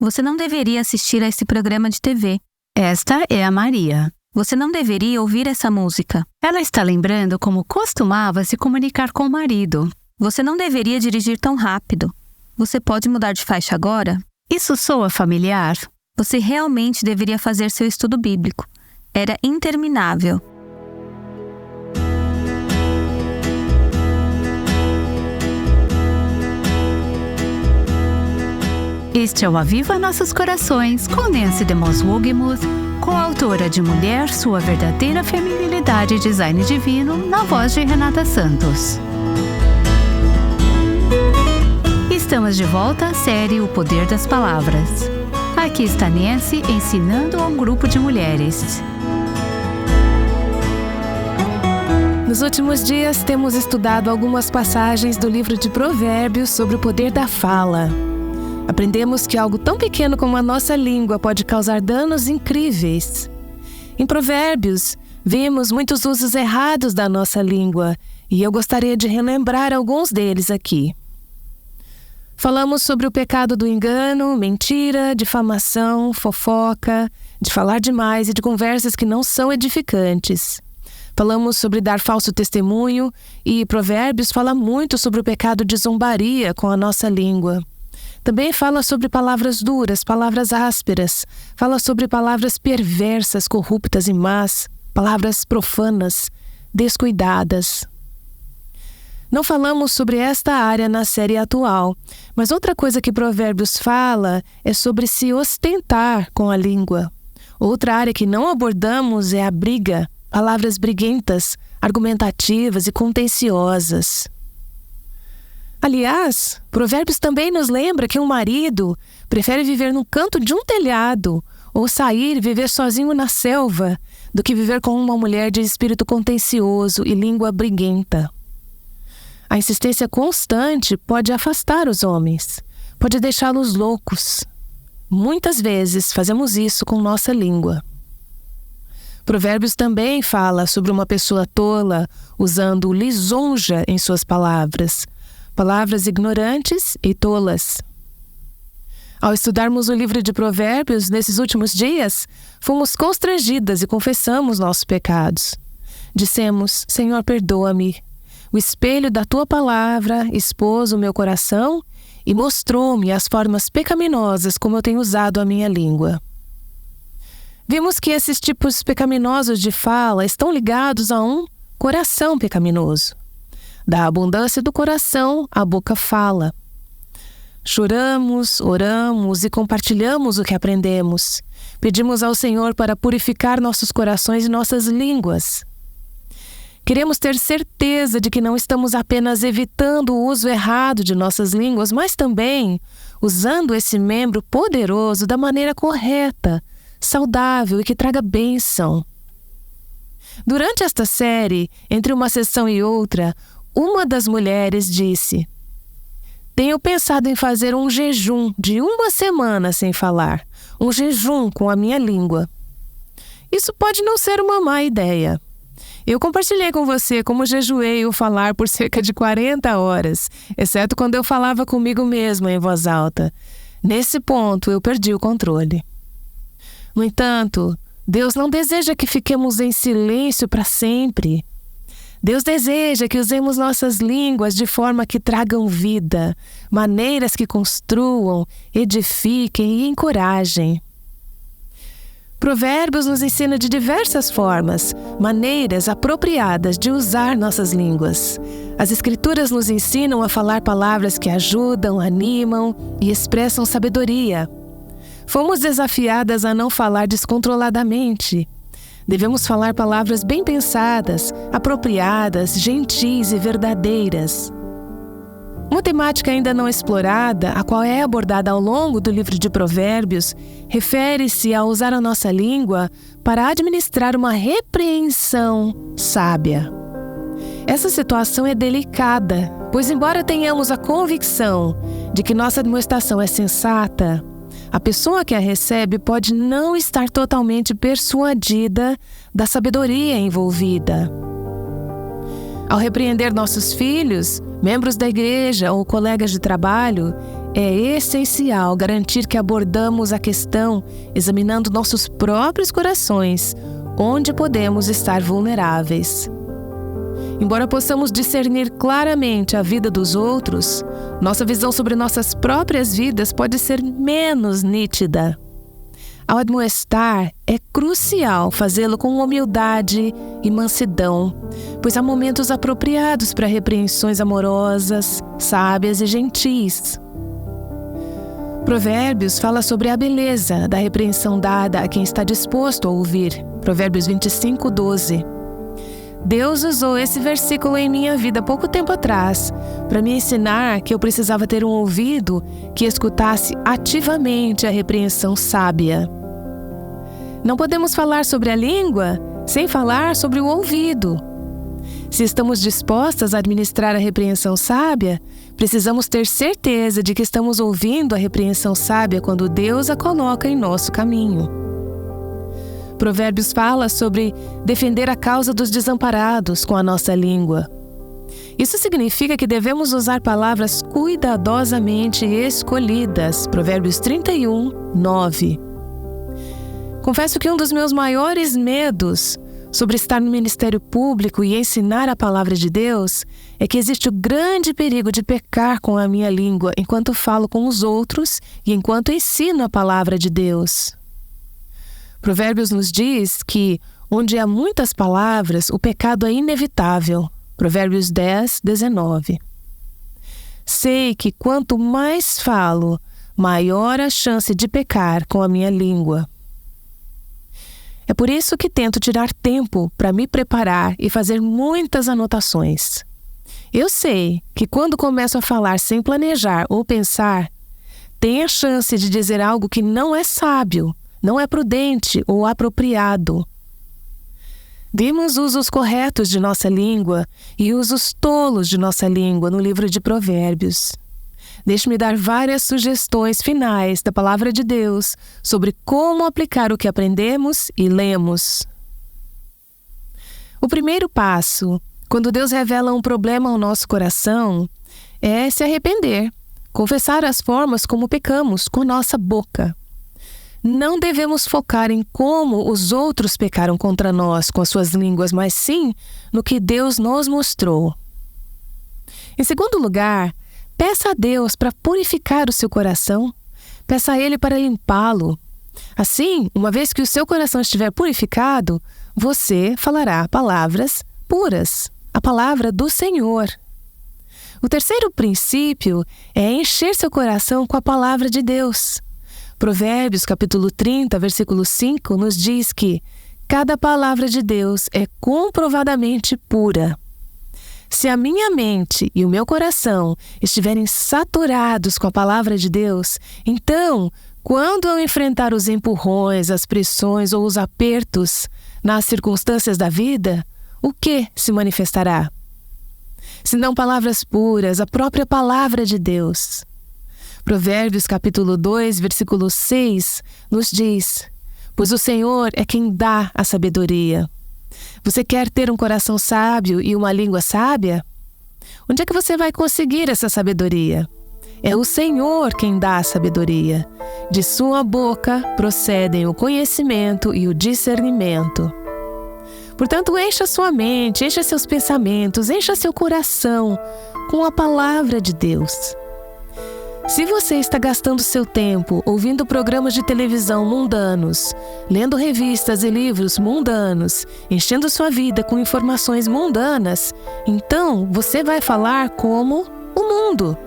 Você não deveria assistir a esse programa de TV. Esta é a Maria. Você não deveria ouvir essa música. Ela está lembrando como costumava se comunicar com o marido. Você não deveria dirigir tão rápido. Você pode mudar de faixa agora? Isso soa familiar? Você realmente deveria fazer seu estudo bíblico. Era interminável. Este é o Aviva Nossos Corações, com Nancy DeMoss Wogemuth, coautora de Mulher, Sua Verdadeira Feminilidade e Design Divino, na voz de Renata Santos. Estamos de volta à série O Poder das Palavras. Aqui está Nancy ensinando a um grupo de mulheres. Nos últimos dias temos estudado algumas passagens do livro de Provérbios sobre o poder da fala. Aprendemos que algo tão pequeno como a nossa língua pode causar danos incríveis. Em Provérbios, vimos muitos usos errados da nossa língua e eu gostaria de relembrar alguns deles aqui. Falamos sobre o pecado do engano, mentira, difamação, fofoca, de falar demais e de conversas que não são edificantes. Falamos sobre dar falso testemunho e Provérbios fala muito sobre o pecado de zombaria com a nossa língua. Também fala sobre palavras duras, palavras ásperas, fala sobre palavras perversas, corruptas e más, palavras profanas, descuidadas. Não falamos sobre esta área na série atual, mas outra coisa que Provérbios fala é sobre se ostentar com a língua. Outra área que não abordamos é a briga, palavras briguentas, argumentativas e contenciosas. Aliás, Provérbios também nos lembra que um marido prefere viver no canto de um telhado ou sair e viver sozinho na selva do que viver com uma mulher de espírito contencioso e língua briguenta. A insistência constante pode afastar os homens, pode deixá-los loucos. Muitas vezes fazemos isso com nossa língua. Provérbios também fala sobre uma pessoa tola usando lisonja em suas palavras, palavras ignorantes e tolas. Ao estudarmos o livro de Provérbios nesses últimos dias, fomos constrangidas e confessamos nossos pecados. Dissemos: Senhor, perdoa-me. O espelho da tua palavra expôs o meu coração e mostrou-me as formas pecaminosas como eu tenho usado a minha língua. Vimos que esses tipos pecaminosos de fala estão ligados a um coração pecaminoso. Da abundância do coração, a boca fala. Choramos, oramos e compartilhamos o que aprendemos. Pedimos ao Senhor para purificar nossos corações e nossas línguas. Queremos ter certeza de que não estamos apenas evitando o uso errado de nossas línguas, mas também usando esse membro poderoso da maneira correta, saudável e que traga bênção. Durante esta série, entre uma sessão e outra, uma das mulheres disse: tenho pensado em fazer um jejum de 1 semana sem falar, um jejum com a minha língua. Isso pode não ser uma má ideia. Eu compartilhei com você como jejuei o falar por cerca de 40 horas, exceto quando eu falava comigo mesma em voz alta. Nesse ponto, eu perdi o controle. No entanto, Deus não deseja que fiquemos em silêncio para sempre. Deus deseja que usemos nossas línguas de forma que tragam vida, maneiras que construam, edifiquem e encorajem. Provérbios nos ensina de diversas formas, maneiras apropriadas de usar nossas línguas. As Escrituras nos ensinam a falar palavras que ajudam, animam e expressam sabedoria. Fomos desafiadas a não falar descontroladamente. Devemos falar palavras bem pensadas, apropriadas, gentis e verdadeiras. Uma temática ainda não explorada, a qual é abordada ao longo do livro de Provérbios, refere-se a usar a nossa língua para administrar uma repreensão sábia. Essa situação é delicada, pois embora tenhamos a convicção de que nossa admoestação é sensata, a pessoa que a recebe pode não estar totalmente persuadida da sabedoria envolvida. Ao repreender nossos filhos, membros da igreja ou colegas de trabalho, é essencial garantir que abordamos a questão examinando nossos próprios corações, onde podemos estar vulneráveis. Embora possamos discernir claramente a vida dos outros, nossa visão sobre nossas próprias vidas pode ser menos nítida. Ao admoestar, é crucial fazê-lo com humildade e mansidão, pois há momentos apropriados para repreensões amorosas, sábias e gentis. Provérbios fala sobre a beleza da repreensão dada a quem está disposto a ouvir. Provérbios 25:12. Deus usou esse versículo em minha vida há pouco tempo atrás para me ensinar que eu precisava ter um ouvido que escutasse ativamente a repreensão sábia. Não podemos falar sobre a língua sem falar sobre o ouvido. Se estamos dispostas a administrar a repreensão sábia, precisamos ter certeza de que estamos ouvindo a repreensão sábia quando Deus a coloca em nosso caminho. Provérbios fala sobre defender a causa dos desamparados com a nossa língua. Isso significa que devemos usar palavras cuidadosamente escolhidas. Provérbios 31:9. Confesso que um dos meus maiores medos sobre estar no ministério público e ensinar a palavra de Deus é que existe o grande perigo de pecar com a minha língua enquanto falo com os outros e enquanto ensino a palavra de Deus. Provérbios nos diz que, onde há muitas palavras, o pecado é inevitável. Provérbios 10:19. Sei que quanto mais falo, maior a chance de pecar com a minha língua. É por isso que tento tirar tempo para me preparar e fazer muitas anotações. Eu sei que quando começo a falar sem planejar ou pensar, tem a chance de dizer algo que não é sábio, não é prudente ou apropriado. Vimos usos corretos de nossa língua e usos tolos de nossa língua no livro de Provérbios. Deixe-me dar várias sugestões finais da Palavra de Deus sobre como aplicar o que aprendemos e lemos. O primeiro passo, quando Deus revela um problema ao nosso coração, é se arrepender, confessar as formas como pecamos com nossa boca. Não devemos focar em como os outros pecaram contra nós com as suas línguas, mas sim no que Deus nos mostrou. Em segundo lugar, peça a Deus para purificar o seu coração. Peça a Ele para limpá-lo. Assim, uma vez que o seu coração estiver purificado, você falará palavras puras, a palavra do Senhor. O terceiro princípio é encher seu coração com a palavra de Deus. Provérbios, capítulo 30, versículo 5, nos diz que cada palavra de Deus é comprovadamente pura. Se a minha mente e o meu coração estiverem saturados com a palavra de Deus, então, quando eu enfrentar os empurrões, as pressões ou os apertos nas circunstâncias da vida, o que se manifestará? Se não palavras puras, a própria palavra de Deus. Provérbios capítulo 2, versículo 6, nos diz: pois o Senhor é quem dá a sabedoria. Você quer ter um coração sábio e uma língua sábia? Onde é que você vai conseguir essa sabedoria? É o Senhor quem dá a sabedoria. De sua boca procedem o conhecimento e o discernimento. Portanto, encha sua mente, encha seus pensamentos, encha seu coração com a palavra de Deus. Se você está gastando seu tempo ouvindo programas de televisão mundanos, lendo revistas e livros mundanos, enchendo sua vida com informações mundanas, então você vai falar como o mundo.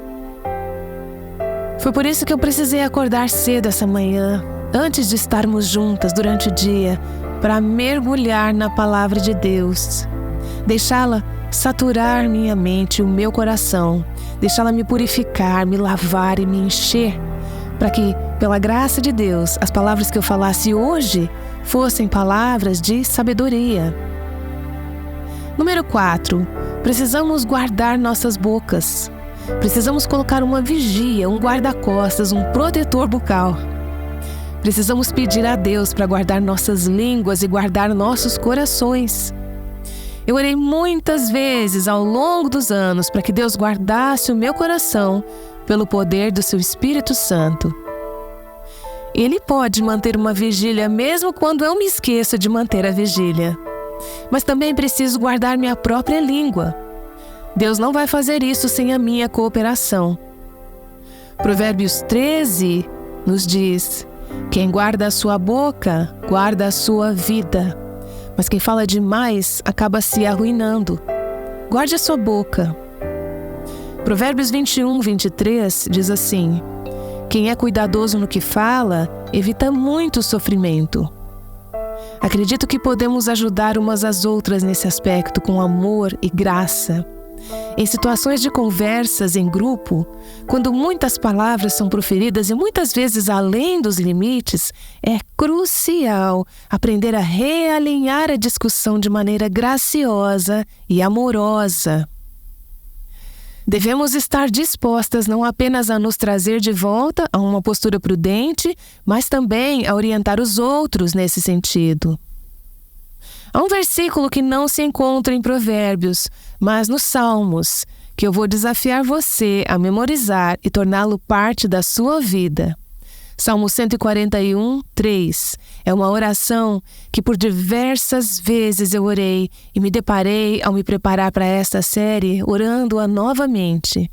Foi por isso que eu precisei acordar cedo essa manhã, antes de estarmos juntas durante o dia, para mergulhar na palavra de Deus, deixá-la saturar minha mente e o meu coração, deixá-la me purificar, me lavar e me encher, para que, pela graça de Deus, as palavras que eu falasse hoje fossem palavras de sabedoria. Número 4. Precisamos guardar nossas bocas. Precisamos colocar uma vigia, um guarda-costas, um protetor bucal. Precisamos pedir a Deus para guardar nossas línguas e guardar nossos corações. Eu orei muitas vezes ao longo dos anos para que Deus guardasse o meu coração pelo poder do seu Espírito Santo. Ele pode manter uma vigília mesmo quando eu me esqueço de manter a vigília. Mas também preciso guardar minha própria língua. Deus não vai fazer isso sem a minha cooperação. Provérbios 13 nos diz: quem guarda a sua boca, guarda a sua vida. Mas quem fala demais acaba se arruinando. Guarde a sua boca. Provérbios 21, 23 diz assim: quem é cuidadoso no que fala, evita muito sofrimento. Acredito que podemos ajudar umas às outras nesse aspecto com amor e graça. Em situações de conversas em grupo, quando muitas palavras são proferidas e muitas vezes além dos limites, é crucial aprender a realinhar a discussão de maneira graciosa e amorosa. Devemos estar dispostas não apenas a nos trazer de volta a uma postura prudente, mas também a orientar os outros nesse sentido. Há um versículo que não se encontra em Provérbios, mas nos Salmos, que eu vou desafiar você a memorizar e torná-lo parte da sua vida. Salmo 141, 3. É uma oração que por diversas vezes eu orei e me deparei ao me preparar para esta série orando-a novamente.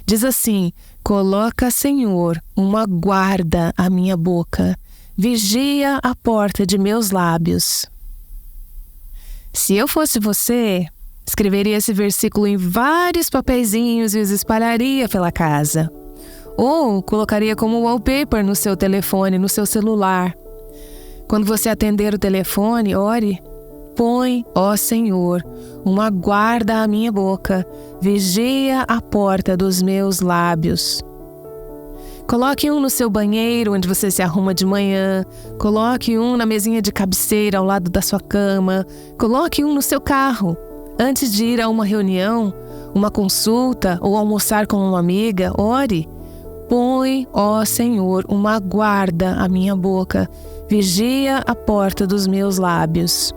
Diz assim: coloca, Senhor, uma guarda à minha boca, vigia a porta de meus lábios. Se eu fosse você, escreveria esse versículo em vários papeizinhos e os espalharia pela casa. Ou colocaria como wallpaper no seu telefone, no seu celular. Quando você atender o telefone, ore: põe, ó Senhor, uma guarda à minha boca, vigia a porta dos meus lábios. Coloque um no seu banheiro, onde você se arruma de manhã. Coloque um na mesinha de cabeceira ao lado da sua cama. Coloque um no seu carro. Antes de ir a uma reunião, uma consulta ou almoçar com uma amiga, ore: põe, ó Senhor, uma guarda à minha boca, vigia a porta dos meus lábios.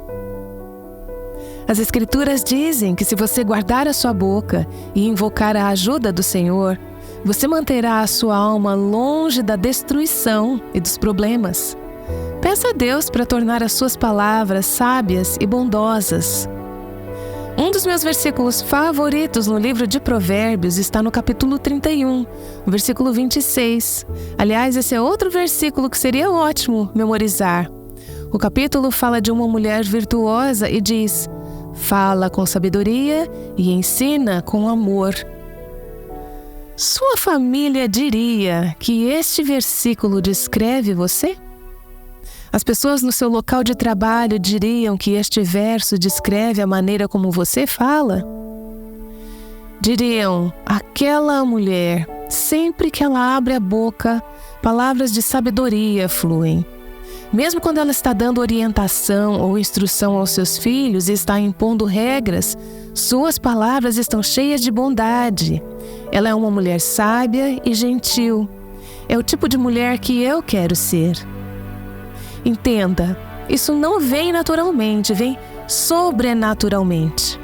As Escrituras dizem que se você guardar a sua boca e invocar a ajuda do Senhor, você manterá a sua alma longe da destruição e dos problemas. Peça a Deus para tornar as suas palavras sábias e bondosas. Um dos meus versículos favoritos no livro de Provérbios está no capítulo 31, versículo 26. Aliás, esse é outro versículo que seria ótimo memorizar. O capítulo fala de uma mulher virtuosa e diz: fala com sabedoria e ensina com amor. Sua família diria que este versículo descreve você? As pessoas no seu local de trabalho diriam que este verso descreve a maneira como você fala? Diriam: aquela mulher, sempre que ela abre a boca, palavras de sabedoria fluem. Mesmo quando ela está dando orientação ou instrução aos seus filhos e está impondo regras, suas palavras estão cheias de bondade. Ela é uma mulher sábia e gentil. É o tipo de mulher que eu quero ser. Entenda, isso não vem naturalmente, vem sobrenaturalmente.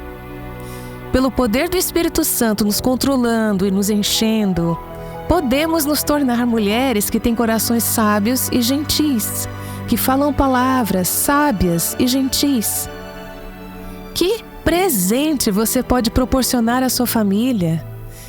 Pelo poder do Espírito Santo nos controlando e nos enchendo, podemos nos tornar mulheres que têm corações sábios e gentis, que falam palavras sábias e gentis. Que presente você pode proporcionar à sua família?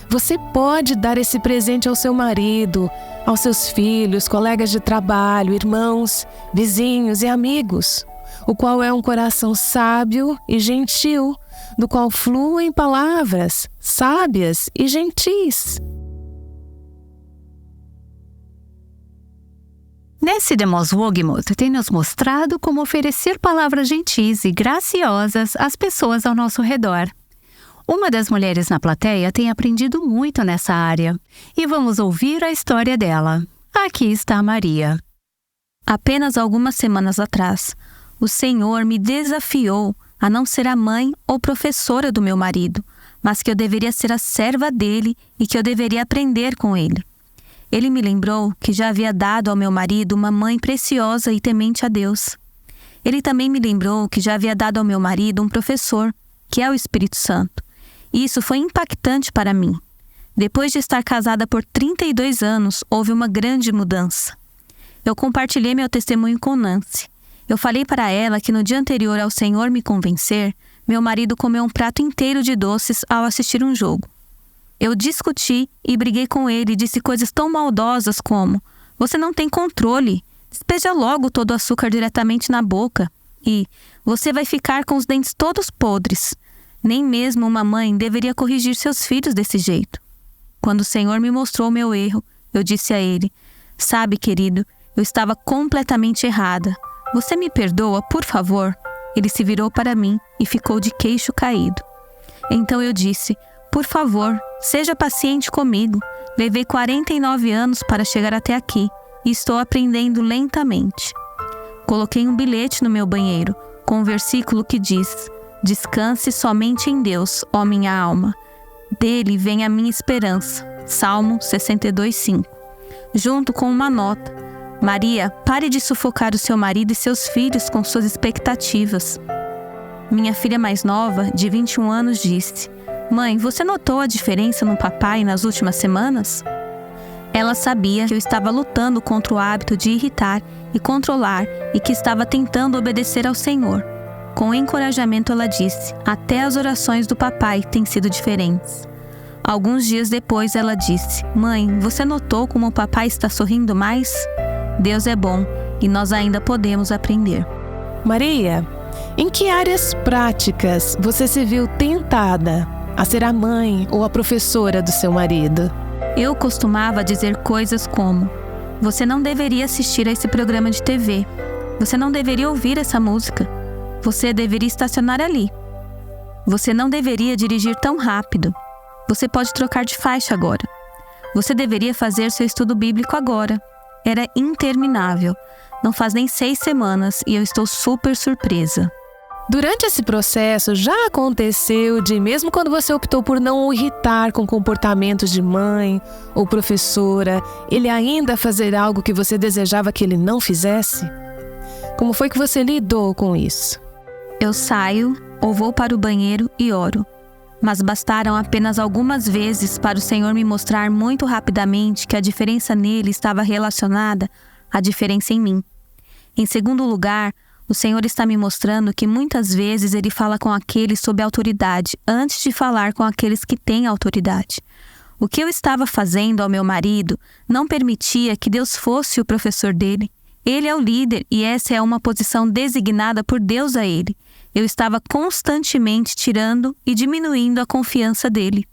Você pode dar esse presente ao seu marido, aos seus filhos, colegas de trabalho, irmãos, vizinhos e amigos, o qual é um coração sábio e gentil, do qual fluem palavras sábias e gentis. Nessie DeMoss Wogemuth tem nos mostrado como oferecer palavras gentis e graciosas às pessoas ao nosso redor. Uma das mulheres na plateia tem aprendido muito nessa área e vamos ouvir a história dela. Aqui está a Maria. Apenas algumas semanas atrás, o Senhor me desafiou a não ser a mãe ou professora do meu marido, mas que eu deveria ser a serva dele e que eu deveria aprender com ele. Ele me lembrou que já havia dado ao meu marido uma mãe preciosa e temente a Deus. Ele também me lembrou que já havia dado ao meu marido um professor, que é o Espírito Santo. E isso foi impactante para mim. Depois de estar casada por 32 anos, houve uma grande mudança. Eu compartilhei meu testemunho com Nancy. Eu falei para ela que no dia anterior ao Senhor me convencer, meu marido comeu um prato inteiro de doces ao assistir um jogo. Eu discuti e briguei com ele e disse coisas tão maldosas como: "Você não tem controle, despeja logo todo o açúcar diretamente na boca e você vai ficar com os dentes todos podres. Nem mesmo uma mãe deveria corrigir seus filhos desse jeito." Quando o Senhor me mostrou o meu erro, eu disse a ele: "Sabe, querido, eu estava completamente errada. Você me perdoa, por favor?" Ele se virou para mim e ficou de queixo caído. Então eu disse: "Por favor, seja paciente comigo. Levei 49 anos para chegar até aqui e estou aprendendo lentamente." Coloquei um bilhete no meu banheiro com um versículo que diz: "Descanse somente em Deus, ó minha alma. Dele vem a minha esperança." Salmo 62:5. Junto com uma nota: "Maria, pare de sufocar o seu marido e seus filhos com suas expectativas." Minha filha mais nova, de 21 anos, disse: "Mãe, você notou a diferença no papai nas últimas semanas?" Ela sabia que eu estava lutando contra o hábito de irritar e controlar e que estava tentando obedecer ao Senhor. Com encorajamento, ela disse: "Até as orações do papai têm sido diferentes." Alguns dias depois, ela disse: "Mãe, você notou como o papai está sorrindo mais?" Deus é bom e nós ainda podemos aprender. Maria, em que áreas práticas você se viu tentada a ser a mãe ou a professora do seu marido? Eu costumava dizer coisas como: "Você não deveria assistir a esse programa de TV. Você não deveria ouvir essa música. Você deveria estacionar ali. Você não deveria dirigir tão rápido. Você pode trocar de faixa agora. Você deveria fazer seu estudo bíblico agora." Era interminável. Não faz nem 6 semanas e eu estou super surpresa. Durante esse processo, já aconteceu de, mesmo quando você optou por não o irritar com comportamentos de mãe ou professora, ele ainda fazer algo que você desejava que ele não fizesse? Como foi que você lidou com isso? Eu saio ou vou para o banheiro e oro. Mas bastaram apenas algumas vezes para o Senhor me mostrar muito rapidamente que a diferença nele estava relacionada à diferença em mim. Em segundo lugar, o Senhor está me mostrando que muitas vezes Ele fala com aqueles sob autoridade antes de falar com aqueles que têm autoridade. O que eu estava fazendo ao meu marido não permitia que Deus fosse o professor dele. Ele é o líder e essa é uma posição designada por Deus a ele. Eu estava constantemente tirando e diminuindo a confiança dele.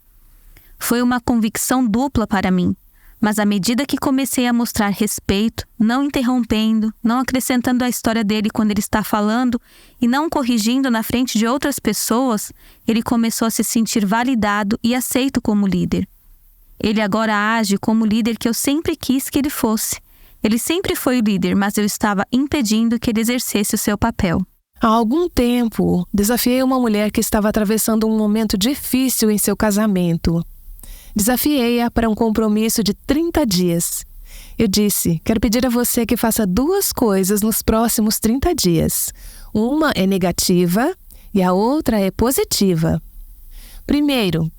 Foi uma convicção dupla para mim, mas à medida que comecei a mostrar respeito, não interrompendo, não acrescentando a história dele quando ele está falando e não corrigindo na frente de outras pessoas, ele começou a se sentir validado e aceito como líder. Ele agora age como o líder que eu sempre quis que ele fosse. Ele sempre foi o líder, mas eu estava impedindo que ele exercesse o seu papel. Há algum tempo, desafiei uma mulher que estava atravessando um momento difícil em seu casamento. Desafiei-a para um compromisso de 30 dias. Eu disse: "Quero pedir a você que faça 2 coisas nos próximos 30 dias. Uma é negativa e a outra é positiva. Primeiro,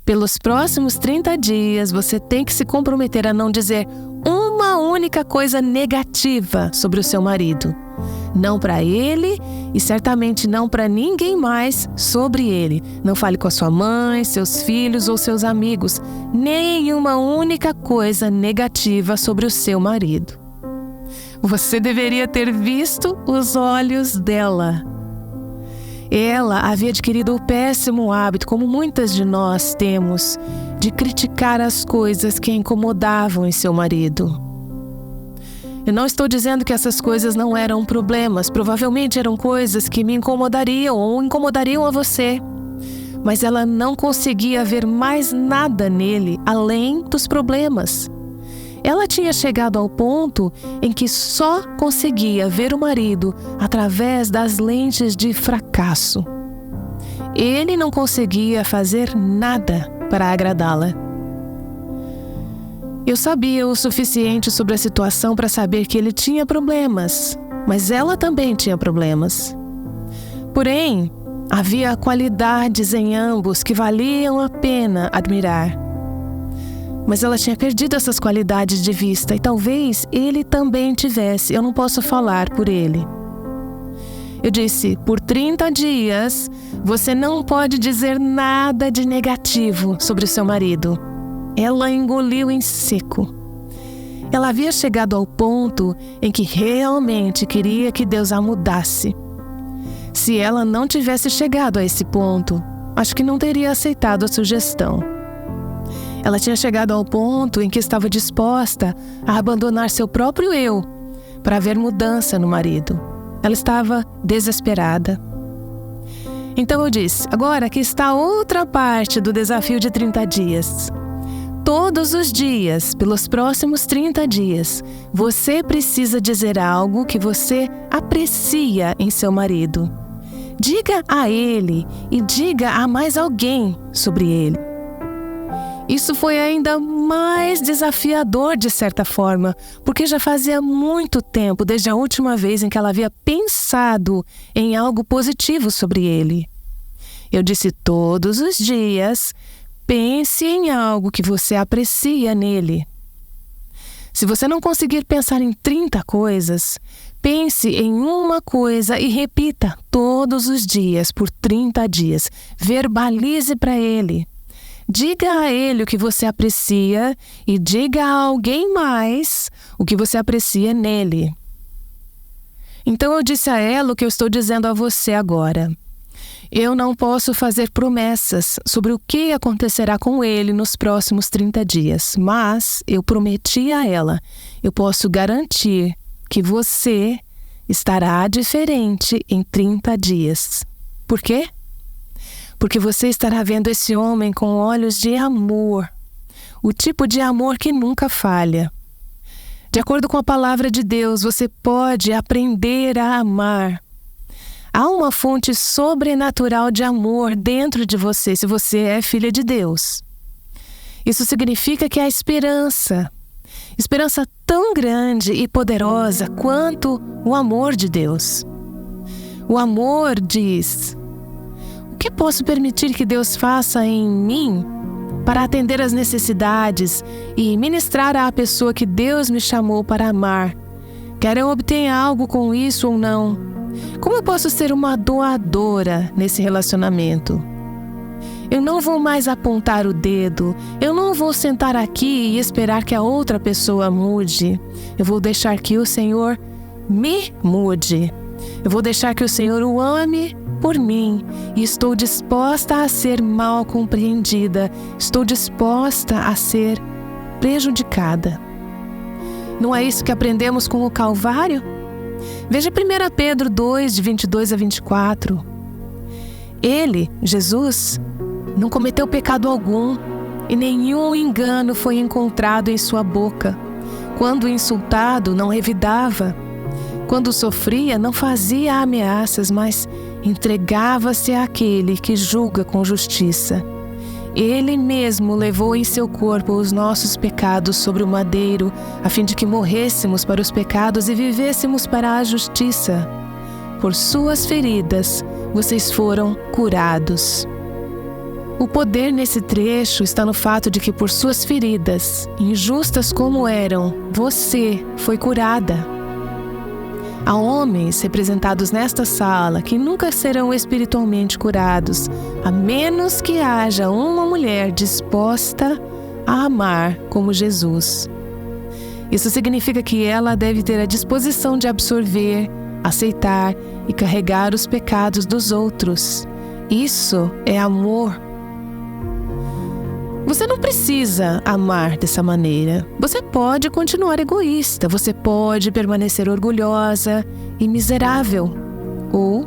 pelos próximos 30 dias, você tem que se comprometer a não dizer uma única coisa negativa sobre o seu marido. Não para ele e certamente não para ninguém mais sobre ele. Não fale com a sua mãe, seus filhos ou seus amigos. Nenhuma única coisa negativa sobre o seu marido." Você deveria ter visto os olhos dela. Ela havia adquirido o péssimo hábito, como muitas de nós temos, de criticar as coisas que a incomodavam em seu marido. Eu não estou dizendo que essas coisas não eram problemas, provavelmente eram coisas que me incomodariam ou incomodariam a você. Mas ela não conseguia ver mais nada nele além dos problemas. Ela tinha chegado ao ponto em que só conseguia ver o marido através das lentes de fracasso. Ele não conseguia fazer nada para agradá-la. Eu sabia o suficiente sobre a situação para saber que ele tinha problemas, mas ela também tinha problemas. Porém, havia qualidades em ambos que valiam a pena admirar. Mas ela tinha perdido essas qualidades de vista e talvez ele também tivesse. Eu não posso falar por ele. Eu disse, por 30 dias, você não pode dizer nada de negativo sobre o seu marido. Ela engoliu em seco. Ela havia chegado ao ponto em que realmente queria que Deus a mudasse. Se ela não tivesse chegado a esse ponto, acho que não teria aceitado a sugestão. Ela tinha chegado ao ponto em que estava disposta a abandonar seu próprio eu para ver mudança no marido. Ela estava desesperada. Então eu disse, agora aqui está outra parte do desafio de 30 dias. Todos os dias, pelos próximos 30 dias, você precisa dizer algo que você aprecia em seu marido. Diga a ele e diga a mais alguém sobre ele. Isso foi ainda mais desafiador de certa forma, porque já fazia muito tempo desde a última vez em que ela havia pensado em algo positivo sobre ele. Eu disse todos os dias, pense em algo que você aprecia nele. Se você não conseguir pensar em 30 coisas, pense em uma coisa e repita todos os dias por 30 dias. Verbalize para ele. Diga a ele o que você aprecia e diga a alguém mais o que você aprecia nele. Então eu disse a ela o que eu estou dizendo a você agora. Eu não posso fazer promessas sobre o que acontecerá com ele nos próximos 30 dias, mas eu prometi a ela, eu posso garantir que você estará diferente em 30 dias. Por quê? Porque você estará vendo esse homem com olhos de amor, o tipo de amor que nunca falha. De acordo com a palavra de Deus, você pode aprender a amar. Há uma fonte sobrenatural de amor dentro de você, se você é filha de Deus. Isso significa que há esperança tão grande e poderosa quanto o amor de Deus. O amor diz: o que posso permitir que Deus faça em mim para atender às necessidades e ministrar à pessoa que Deus me chamou para amar? Quer eu obtenha algo com isso ou não? Como eu posso ser uma doadora nesse relacionamento? Eu não vou mais apontar o dedo. Eu não vou sentar aqui e esperar que a outra pessoa mude. Eu vou deixar que o Senhor me mude. Eu vou deixar que o Senhor o ame por mim. E estou disposta a ser mal compreendida. Estou disposta a ser prejudicada. Não é isso que aprendemos com o Calvário? Veja 1 Pedro 2, de 22 a 24. Ele, Jesus, não cometeu pecado algum e nenhum engano foi encontrado em sua boca. Quando insultado, não revidava. Quando sofria, não fazia ameaças, mas entregava-se àquele que julga com justiça. Ele mesmo levou em seu corpo os nossos pecados sobre o madeiro, a fim de que morrêssemos para os pecados e vivêssemos para a justiça. Por suas feridas, vocês foram curados. O poder nesse trecho está no fato de que por suas feridas, injustas como eram, você foi curada. Há homens representados nesta sala que nunca serão espiritualmente curados, a menos que haja uma mulher disposta a amar como Jesus. Isso significa que ela deve ter a disposição de absorver, aceitar e carregar os pecados dos outros. Isso é amor. Você não precisa amar dessa maneira. Você pode continuar egoísta, você pode permanecer orgulhosa e miserável. Ou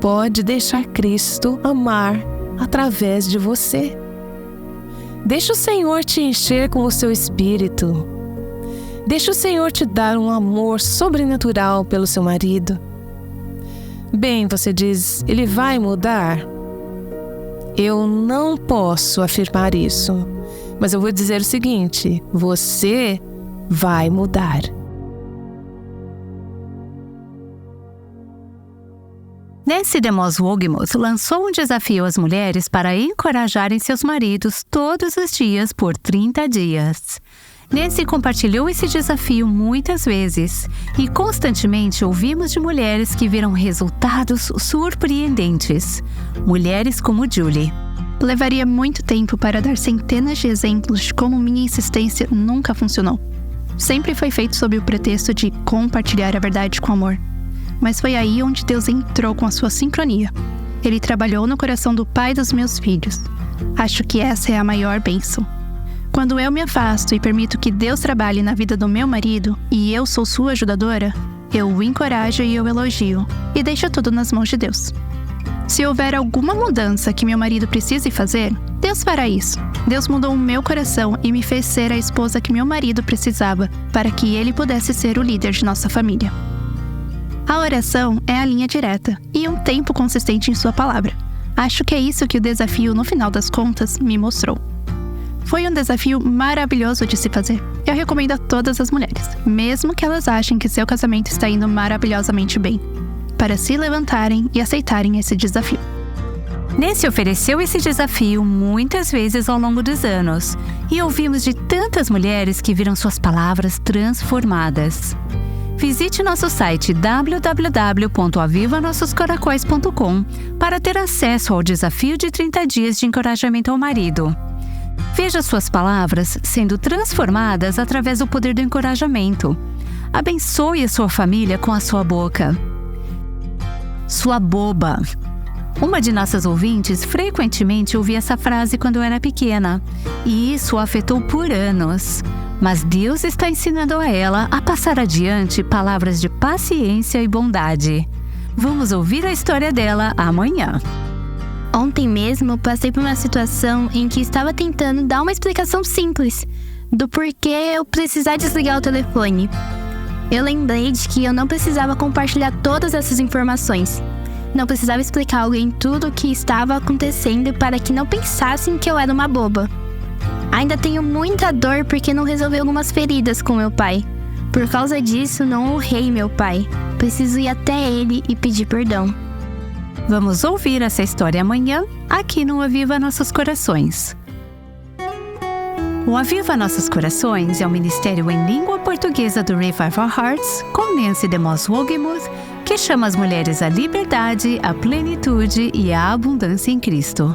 pode deixar Cristo amar através de você. Deixa o Senhor te encher com o seu espírito. Deixa o Senhor te dar um amor sobrenatural pelo seu marido. Bem, você diz, ele vai mudar? Eu não posso afirmar isso, mas eu vou dizer o seguinte: você vai mudar. Nancy DeMoss Wogemuth lançou um desafio às mulheres para encorajarem seus maridos todos os dias por 30 dias. Nancy compartilhou esse desafio muitas vezes e constantemente ouvimos de mulheres que viram resultados surpreendentes. Mulheres como Julie. Levaria muito tempo para dar centenas de exemplos de como minha insistência nunca funcionou. Sempre foi feito sob o pretexto de compartilhar a verdade com amor. Mas foi aí onde Deus entrou com a sua sincronia. Ele trabalhou no coração do pai dos meus filhos. Acho que essa é a maior bênção. Quando eu me afasto e permito que Deus trabalhe na vida do meu marido e eu sou sua ajudadora, eu o encorajo e eu elogio e deixo tudo nas mãos de Deus. Se houver alguma mudança que meu marido precise fazer, Deus fará isso. Deus mudou o meu coração e me fez ser a esposa que meu marido precisava para que ele pudesse ser o líder de nossa família. A oração é a linha direta e um tempo consistente em sua palavra. Acho que é isso que o desafio, no final das contas, me mostrou. Foi um desafio maravilhoso de se fazer. Eu recomendo a todas as mulheres, mesmo que elas achem que seu casamento está indo maravilhosamente bem, para se levantarem e aceitarem esse desafio. Nancy ofereceu esse desafio muitas vezes ao longo dos anos e ouvimos de tantas mulheres que viram suas palavras transformadas. Visite nosso site www.avivanossoscoracóis.com para ter acesso ao desafio de 30 dias de encorajamento ao marido. Veja suas palavras sendo transformadas através do poder do encorajamento. Abençoe a sua família com a sua boca. Sua boba. Uma de nossas ouvintes frequentemente ouvia essa frase quando eu era pequena, e isso a afetou por anos. Mas Deus está ensinando a ela a passar adiante palavras de paciência e bondade. Vamos ouvir a história dela amanhã. Ontem mesmo, passei por uma situação em que estava tentando dar uma explicação simples do porquê eu precisar desligar o telefone. Eu lembrei de que eu não precisava compartilhar todas essas informações. Não precisava explicar a alguém tudo o que estava acontecendo para que não pensassem que eu era uma boba. Ainda tenho muita dor porque não resolvi algumas feridas com meu pai. Por causa disso, não honrei meu pai. Preciso ir até ele e pedir perdão. Vamos ouvir essa história amanhã, aqui no Aviva Nossos Corações. O Aviva Nossos Corações é um ministério em língua portuguesa do Revival Hearts, com Nancy DeMoss Wogemuth, que chama as mulheres à liberdade, à plenitude e à abundância em Cristo.